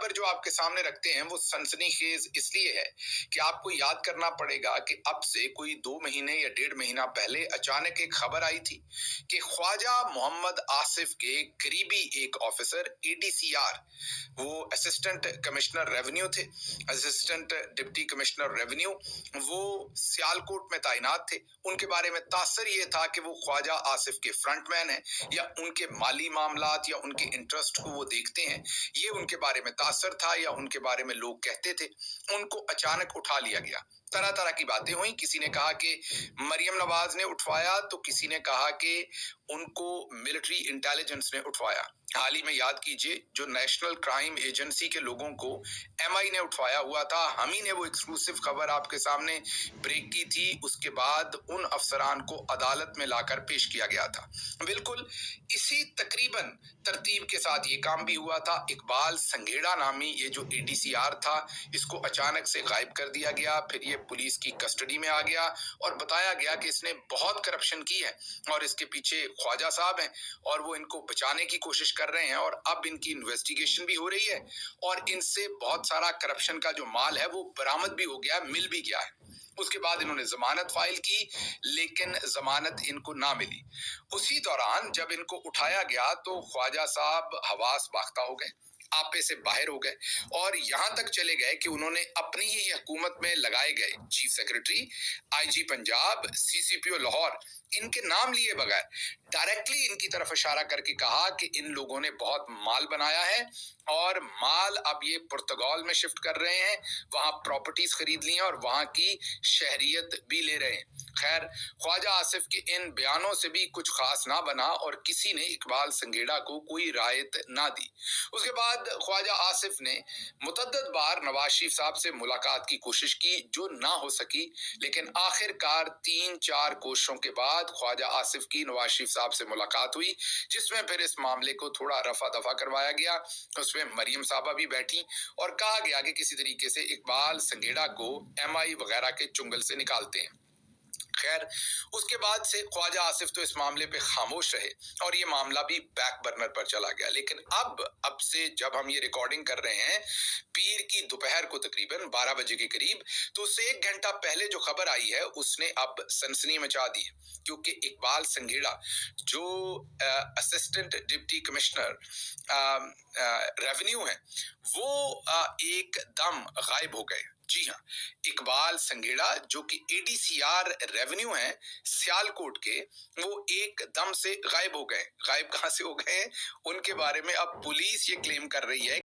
खबर जो आपके सामने रखते हैं वो सनसनीखेज इसलिए है कि आपको याद करना पड़ेगा कि अब से कोई 2 महीने या 1.5 महीना पहले अचानक एक खबर आई थी कि ख्वाजा मोहम्मद आसिफ के करीबी एक ऑफिसर ADCR, वो असिस्टेंट कमिश्नर रेवेन्यू थे, असिस्टेंट डिप्टी कमिश्नर रेवेन्यू, वो सियालकोट में तैनात थे। उनके बारे में तासर ये था कि वो ख्वाजा आसिफ के फ्रंटमैन हैं या उनके माली मामलात या उनके इंटरेस्ट को वो देखते हैं, ये उनके बारे में तासर था या उनके बारे में लोग कहते थे। उनको अचानक उठा लिया गया। तरह तरह की बातें हुई। किसी ने कहा कि मरियम नवाज ने उठवाया, तो किसी ने कहा कि उनको मिलिट्री इंटेलिजेंस ने उठवाया। हाल ही में याद कीजिए, जो नेशनल क्राइम एजेंसी के लोगों को MI ने उठवाया हुआ था, हम ही ने वो एक्सक्लूसिव खबर आपके सामने ब्रेक की थी। उसके बाद उन अफसरान को अदालत में लाकर पेश किया गया था। बिल्कुल इसी तकरीबन तरतीब के साथ ये काम भी हुआ था। इकबाल संघेड़ा नामी ये जो ADCR था, इसको अचानक से गायब कर दिया गया। फिर ये पुलिस की कस्टडी में आ गया और बताया गया कि इसने बहुत करप्शन की है और इसके पीछे ख्वाजा साहब हैं और वो इनको बचाने की कोशिश कर रहे हैं और अब इनकी इन्वेस्टिगेशन भी हो रही है और इनसे बहुत सारा करप्शन का जो माल है वो बरामद भी हो गया, मिल भी गया है। उसके बाद इन्होंने जमानत फाइल की, लेकिन जमानत इनको ना मिली। उसी दौरान जब इनको उठाया गया तो ख्वाजा साहब हवास बाख्ता हो गए, आपे से बाहर हो गए और यहां तक चले गए कि उन्होंने अपनी ही हुकूमत में लगाए गए chief secretary, IG Punjab, CCPO Lahore, इनके नाम लिए बगैर डायरेक्टली इनकी तरफ इशारा करके कहा कि इन लोगों ने बहुत माल बनाया है और माल अब ये पुर्तगाल में शिफ्ट कर रहे हैं, वहां प्रॉपर्टीज खरीद ली हैं और वहां की शहरियत भी ले रहे हैं। खैर, ख्वाजा आसिफ के इन बयानों से भी कुछ खास ना बना और किसी ने इकबाल संघेड़ा को कोई रायत ना दी। उसके बाद ख्वाजा आसिफ ने मुतअद्दिद बार नवाज शरीफ साहब से मुलाकात की कोशिश की, जो ना हो सकी, लेकिन आखिरकार 3-4 कोशिशों के बाद ख्वाजा आसिफ की नवाज शरीफ साहब से मुलाकात हुई, जिसमें फिर इस मामले को थोड़ा रफा दफा करवाया गया। उसमें मरियम साहबा भी बैठी और कहा गया कि किसी तरीके से इकबाल संघेड़ा को MI वगैरह के चुंगल से निकालते हैं। खैर, उसके बाद से ख्वाजा आसिफ तो इस मामले पे खामोश रहे और ये मामला भी बैक बर्नर पर चला गया। लेकिन अब से जब हम ये रिकॉर्डिंग कर रहे हैं पीर की दोपहर को तकरीबन 12 बजे के करीब, तो उससे 1 घंटा पहले जो खबर आई है उसने अब सनसनी मचा दी है, क्योंकि इकबाल संघेड़ा जो असिस्टेंट डिप्टी कमिश्नर रेवेन्यू है वो एकदम गायब हो गए। जी हाँ, इकबाल संघेड़ा जो कि ADCR रेवेन्यू है सियालकोट के, वो एकदम से गायब हो गए। गायब कहां से हो गए, उनके बारे में अब पुलिस ये क्लेम कर रही है